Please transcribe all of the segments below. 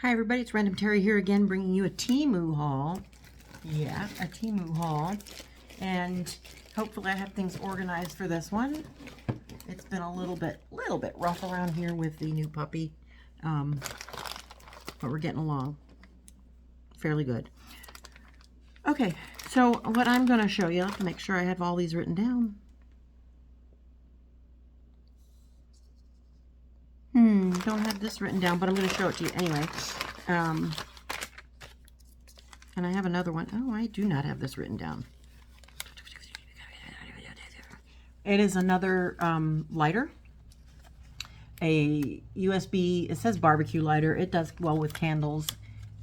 Hi everybody, it's Random Terry here again, bringing you a Temu haul. Yeah, a Temu haul. And hopefully I have things organized for this one. It's been a little bit rough around here with the new puppy. But we're getting along fairly good. Okay, so what I'm going to show you, to make sure I have all these written down. Don't have this written down, but I'm going to show it to you anyway. And I have another one. Oh, I do not have this written down. It is another lighter. A USB, it says barbecue lighter. It does well with candles.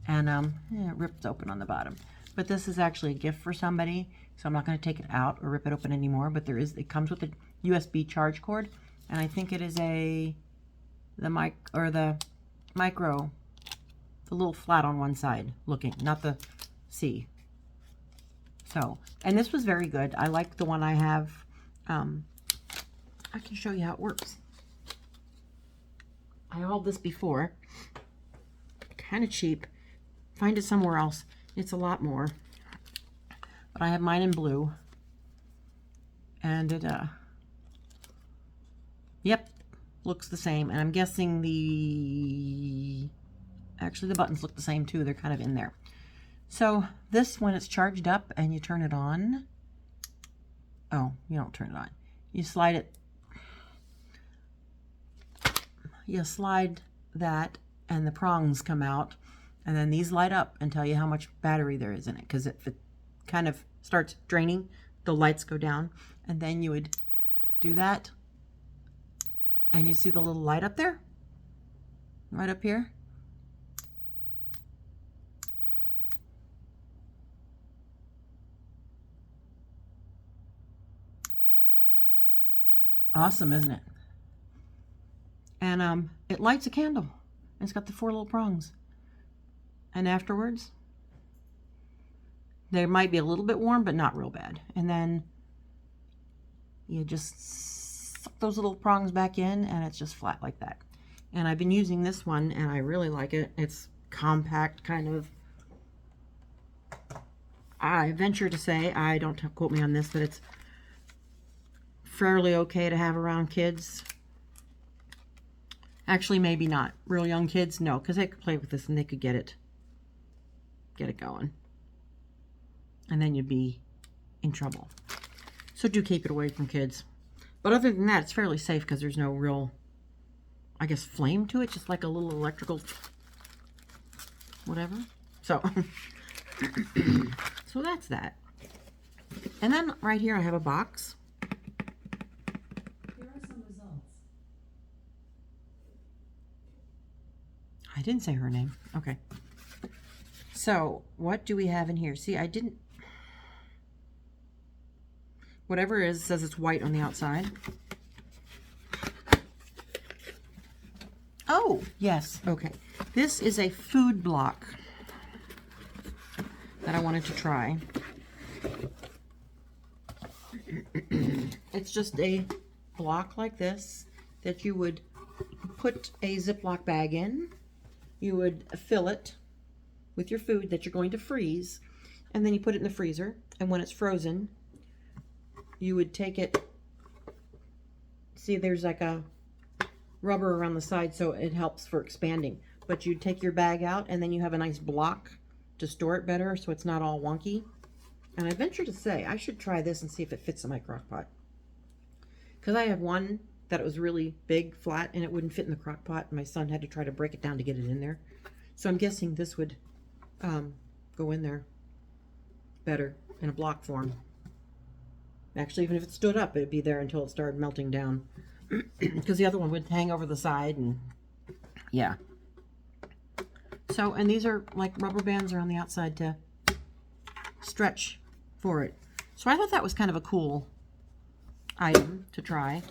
And it rips open on the bottom. But this is actually a gift for somebody. So I'm not going to take it out or rip it open anymore. But it comes with a USB charge cord. And I think it is the micro, the little flat on one side looking, not the C. So, and this was very good. I like the one I have. I can show you how it works. I hauled this before. Kind of cheap. Find it somewhere else. It's a lot more. But I have mine in blue. And it, yep, looks the same. And I'm guessing actually the buttons look the same too. They're kind of in there. So this, when it's charged up and you turn it on, oh, you don't turn it on. You slide it, you slide that and the prongs come out, and then these light up and tell you how much battery there is in it, because if it kind of starts draining, the lights go down. And then you would do that and you see the little light up there, right up here. Awesome, isn't it? And it lights a candle. It's got the 4 little prongs. And afterwards, they might be a little bit warm, but not real bad. And then you just suck those little prongs back in, and it's just flat like that. And I've been using this one, and I really like it. It's compact, kind of. I venture to say, I don't quote me on this, but it's fairly okay to have around kids. Actually, maybe not. Real young kids, no, because they could play with this and they could get it going. And then you'd be in trouble. So do keep it away from kids. But other than that, it's fairly safe because there's no real, I guess, flame to it. Just like a little electrical whatever. So, so that's that. And then right here I have a box. I didn't say her name. Okay. So, what do we have in here? See, I didn't... Whatever it is, says it's white on the outside. Oh, yes. Okay. This is a food block that I wanted to try. It's just a block like this that you would put a Ziploc bag in. You would fill it with your food that you're going to freeze, and then you put it in the freezer, and when it's frozen, you would take it, see there's like a rubber around the side so it helps for expanding, but you take your bag out and then you have a nice block to store it better so it's not all wonky. And I venture to say I should try this and see if it fits in my crock pot, because I have one that it was really big, flat, and it wouldn't fit in the crock pot. My son had to try to break it down to get it in there. So I'm guessing this would go in there better in a block form. Actually, even if it stood up, it'd be there until it started melting down. Because the other one would hang over the side, and yeah. So, and these are like rubber bands around the outside to stretch for it. So I thought that was kind of a cool item to try.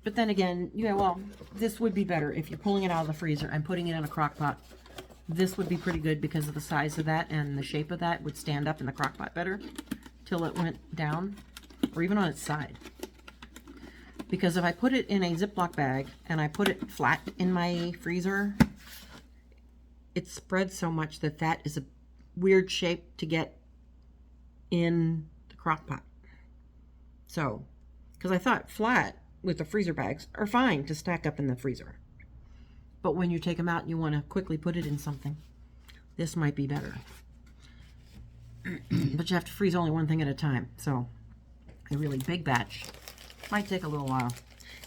But then again, yeah, well, this would be better if you're pulling it out of the freezer and putting it in a crock pot. This would be pretty good because of the size of that, and the shape of that would stand up in the crock pot better till it went down, or even on its side. Because if I put it in a Ziploc bag and I put it flat in my freezer, it spreads so much that that is a weird shape to get in the crock pot. So, because I thought flat with the freezer bags are fine to stack up in the freezer. But when you take them out and you want to quickly put it in something, this might be better. But you have to freeze only one thing at a time. So a really big batch might take a little while.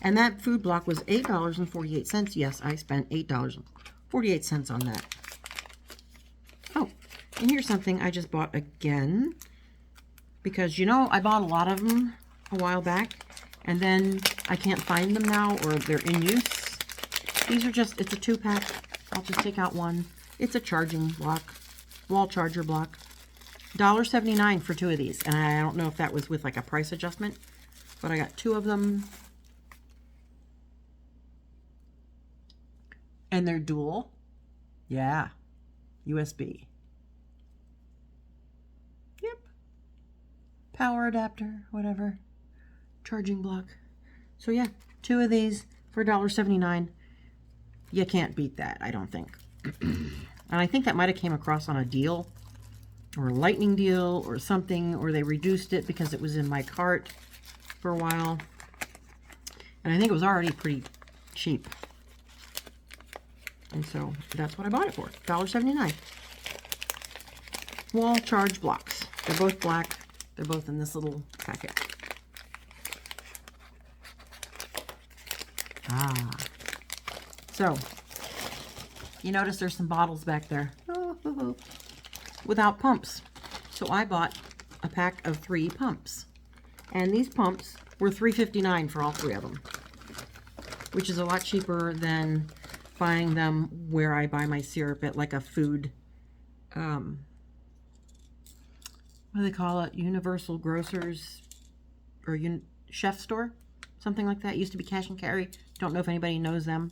And that food block was $8.48. Yes, I spent $8.48 on that. Oh, and here's something I just bought again. Because, you know, I bought a lot of them a while back. And then I can't find them now, or they're in use. These are just, it's a 2-pack. I'll just take out one. It's a charging block, wall charger block. $1.79 for 2 of these. And I don't know if that was with like a price adjustment, but I got 2 of them. And they're dual. Yeah. USB. Yep. Power adapter, whatever. Charging block. So yeah, 2 of these for $1.79. You can't beat that, I don't think. And I think that might have came across on a deal, or a lightning deal, or something, or they reduced it because it was in my cart for a while. And I think it was already pretty cheap. And so that's what I bought it for, $1.79. Wall charge blocks. They're both black. They're both in this little packet. Ah. So, you notice there's some bottles back there. Without pumps. So I bought a pack of 3 pumps. And these pumps were $3.59 for all 3 of them. Which is a lot cheaper than buying them where I buy my syrup at like a food, what do they call it? Universal Grocers or chef store? Something like that. It used to be cash and carry. Don't know if anybody knows them.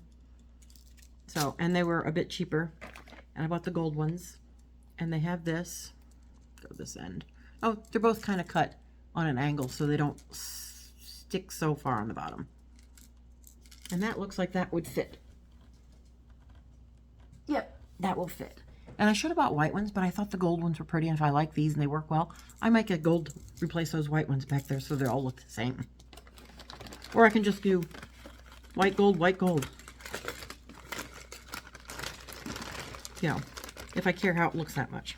So, and they were a bit cheaper. And I bought the gold ones. And they have this. Go this end. Oh, they're both kind of cut on an angle so they don't stick so far on the bottom. And that looks like that would fit. Yep, that will fit. And I should have bought white ones, but I thought the gold ones were pretty. And if I like these and they work well, I might get gold, replace those white ones back there so they all look the same. Or I can just do white, gold, white, gold. You know, if I care how it looks that much.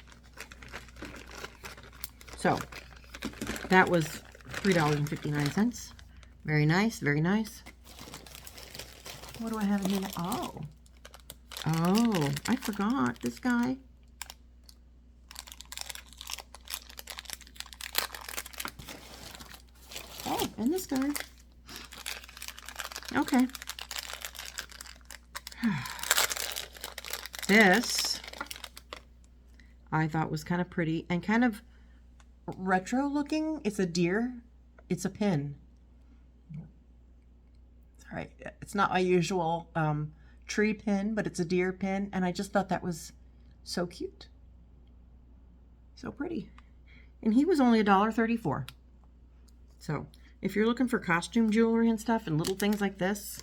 So, that was $3.59. Very nice, very nice. What do I have in here? Oh. Oh, I forgot this guy. Oh, and this guy. Okay. This, I thought was kind of pretty and kind of retro looking. It's a deer. It's a pin. All right. It's not my usual tree pin, but it's a deer pin. And I just thought that was so cute. So pretty. And he was only $1.34. So if you're looking for costume jewelry and stuff and little things like this,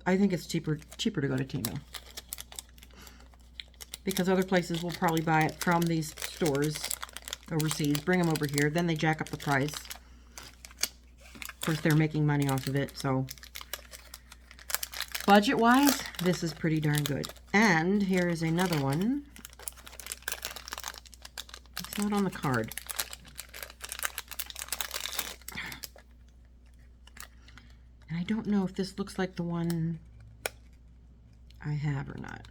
I think it's cheaper to go to Temu. Because other places will probably buy it from these stores overseas, bring them over here, then they jack up the price. Of course, they're making money off of it, so budget-wise, this is pretty darn good. And here is another one. It's not on the card. And I don't know if this looks like the one I have or not.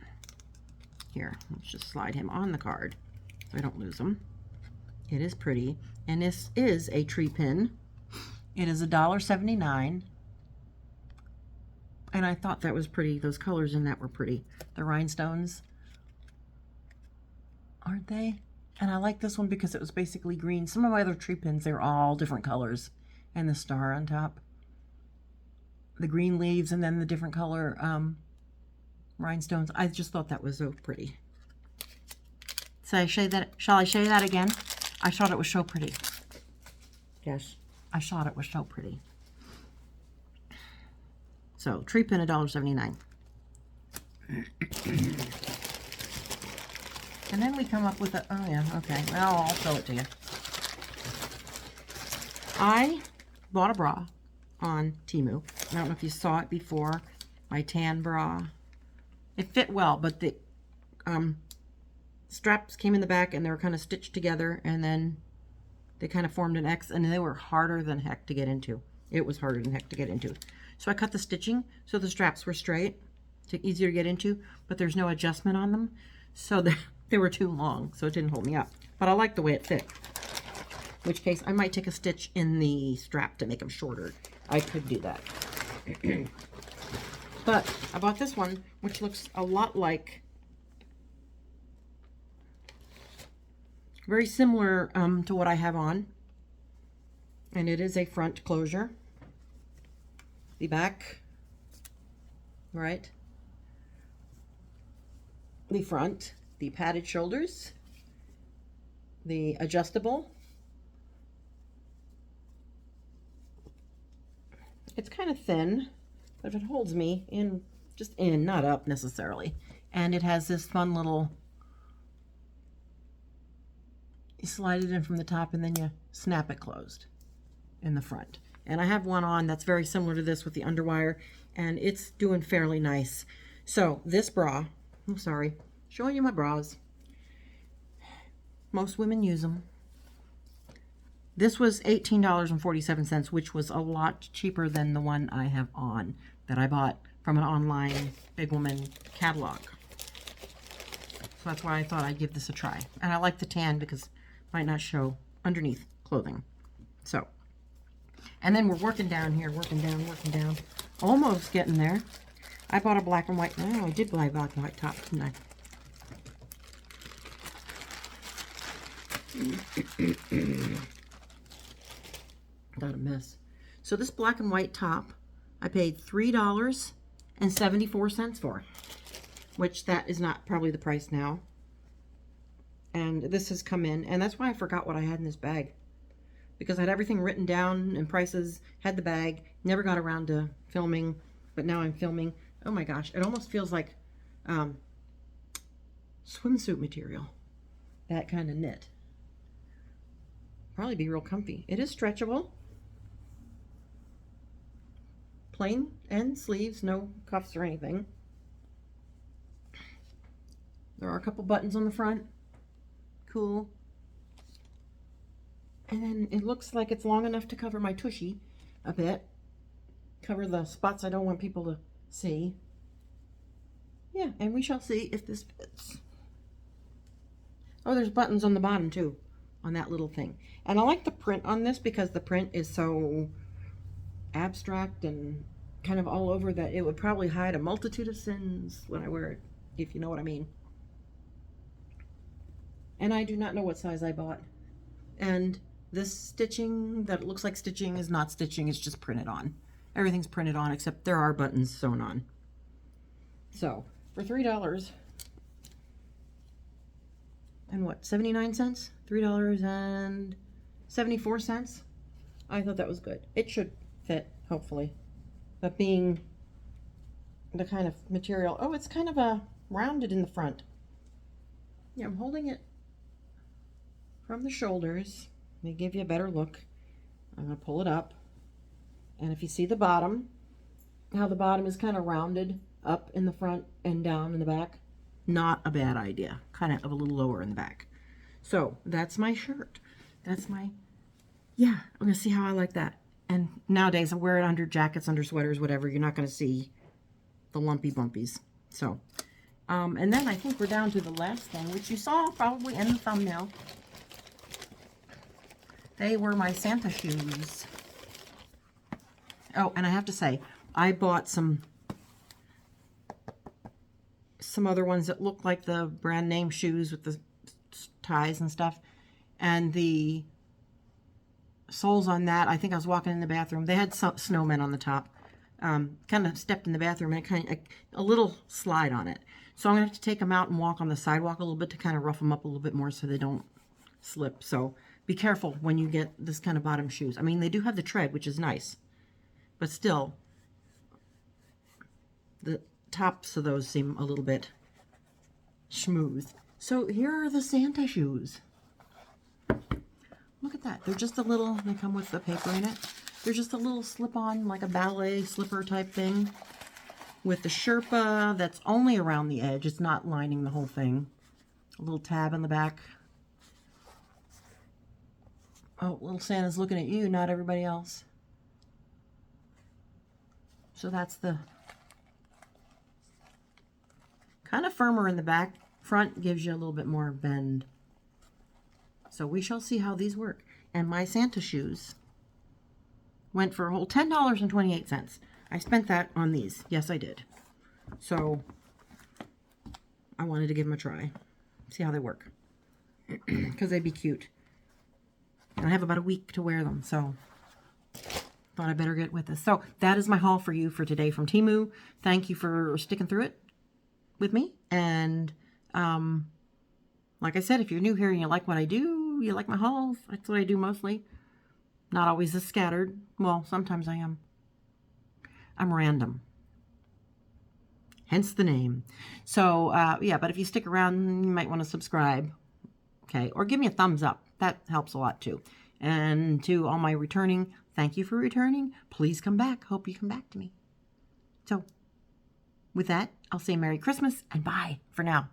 Here, let's just slide him on the card so I don't lose him. It is pretty. And this is a tree pin. It is $1.79. And I thought that was pretty. Those colors in that were pretty. The rhinestones, aren't they? And I like this one because it was basically green. Some of my other tree pins, they're all different colors. And the star on top. The green leaves and then the different color rhinestones. I just thought that was so pretty. So shall I show you that again? I thought it was so pretty. Yes, I thought it was so pretty. So tree pin $1.79. And then we come up with a, oh yeah, okay, well, I'll show it to you. I bought a bra on Temu. I don't know if you saw it before. My tan bra. It fit well, but the straps came in the back and they were kind of stitched together, and then they kind of formed an X, and they were harder than heck to get into. It was harder than heck to get into. So I cut the stitching so the straps were straight, easier to get into, but there's no adjustment on them. So they were too long, so it didn't hold me up. But I like the way it fit. In which case, I might take a stitch in the strap to make them shorter. I could do that. But I bought this one, which looks a lot like, very similar to what I have on. And it is a front closure. The back, right? The front, the padded shoulders, the adjustable. It's kind of thin, but if it holds me in, just in, not up necessarily. And it has this fun little, you slide it in from the top and then you snap it closed in the front. And I have one on that's very similar to this with the underwire, and it's doing fairly nice. So this bra, I'm sorry, showing you my bras. Most women use them. This was $18.47, which was a lot cheaper than the one I have on that I bought from an online Big Woman catalog. So that's why I thought I'd give this a try. And I like the tan because it might not show underneath clothing. So, and then we're working down here, working down. Almost getting there. I bought a black and white, no, I did buy a black and white top, didn't I? Got a mess. So this black and white top, I paid $3.74 for, which that is not probably the price now. And this has come in, and that's why I forgot what I had in this bag, because I had everything written down and prices, had the bag, never got around to filming, but now I'm filming. Oh my gosh, it almost feels like swimsuit material, that kind of knit. Probably be real comfy. It is stretchable. Plain end sleeves, no cuffs or anything. There are a couple buttons on the front. Cool. And then it looks like it's long enough to cover my tushy a bit. Cover the spots I don't want people to see. Yeah, and we shall see if this fits. Oh, there's buttons on the bottom too, on that little thing. And I like the print on this because the print is so abstract and kind of all over that it would probably hide a multitude of sins when I wear it, if you know what I mean. And I do not know what size I bought. And this stitching that looks like stitching is not stitching, it's just printed on. Everything's printed on except there are buttons sewn on. So for $3 and what, 79 cents? $3.74. I thought that was good. It should fit, hopefully. But being the kind of material, oh, it's kind of rounded in the front. Yeah, I'm holding it from the shoulders. Let me give you a better look. I'm going to pull it up. And if you see the bottom, how the bottom is kind of rounded up in the front and down in the back, not a bad idea. Kind of a little lower in the back. So that's my shirt. That's my, yeah, I'm going to see how I like that. And nowadays I wear it under jackets, under sweaters, whatever. You're not going to see the lumpy bumpies. So, and then I think we're down to the last thing, which you saw probably in the thumbnail. They were my Santa shoes. Oh, and I have to say, I bought some other ones that look like the brand name shoes with the ties and stuff. And the soles on that, I think I was walking in the bathroom. They had some snowmen on the top. Kind of stepped in the bathroom and it kind of, a little slide on it. So I'm going to have to take them out and walk on the sidewalk a little bit to kind of rough them up a little bit more so they don't slip. So be careful when you get this kind of bottom shoes. I mean, they do have the tread, which is nice. But still, tops of those seem a little bit smooth. So here are the Santa shoes. Look at that. They're just a little, they come with the paper in it. They're just a little slip-on, like a ballet slipper type thing with the Sherpa that's only around the edge. It's not lining the whole thing. A little tab in the back. Oh, little Santa's looking at you, not everybody else. So that's the kind of firmer in the back. Front gives you a little bit more bend. So we shall see how these work. And my Santa shoes went for a whole $10.28. I spent that on these. Yes, I did. So I wanted to give them a try. See how they work. Because they'd be cute. And I have about a week to wear them. So thought I better get with this. So that is my haul for you for today from Temu. Thank you for sticking through it with me. And like I said, if you're new here and you like what I do, you like my hauls, that's what I do mostly. Not always this scattered. Well, sometimes I am. I'm random. Hence the name. So, yeah, but if you stick around, you might want to subscribe. Okay, or give me a thumbs up. That helps a lot too. And to all my returning, thank you for returning. Please come back. Hope you come back to me. So, with that, I'll say Merry Christmas and bye for now.